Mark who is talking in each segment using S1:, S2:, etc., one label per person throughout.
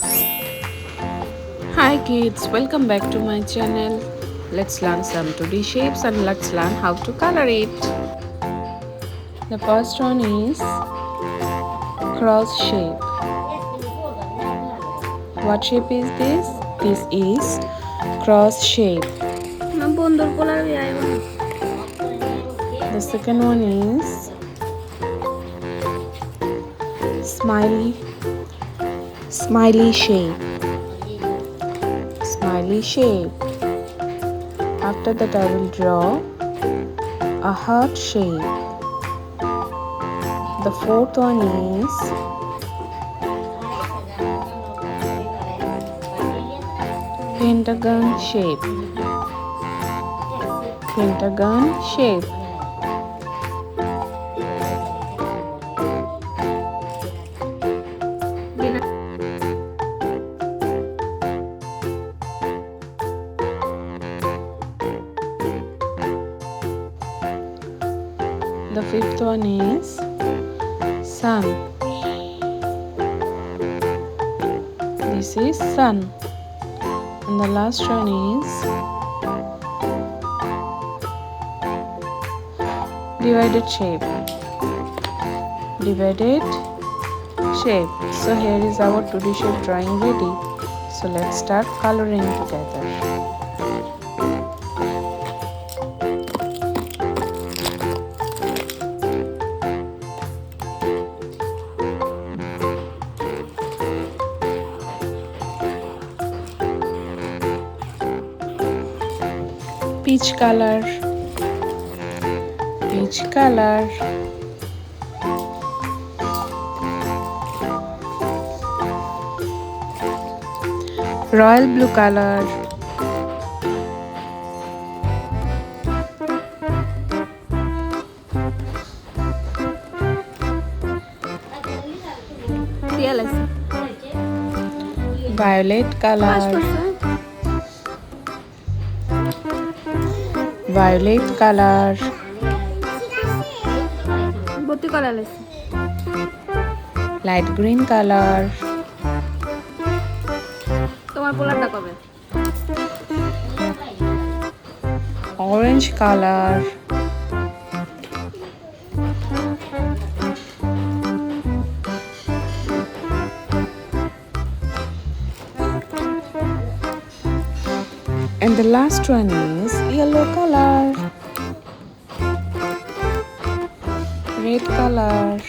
S1: Hi kids, welcome back to my channel. Let's learn some 2D shapes and let's learn how to color it. The first one is cross shape. What shape is this? This is cross shape. The second one is smiley shape. Smiley shape. After that I will draw a heart shape. The fourth one is Pentagon shape. Pentagon shape. The fifth one is sun. This is sun. And the last one is divided shape. Divided shape. So here is our 2D shape drawing ready. So let's start coloring together. Peach color, peach color, royal blue color, violet color, violet color, light green color, orange color, and the last one is yellow color, red color.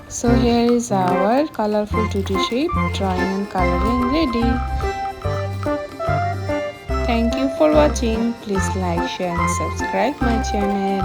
S1: So here is our colorful 2D shape drawing and coloring ready. Thank you for watching. Please like, share and subscribe my channel.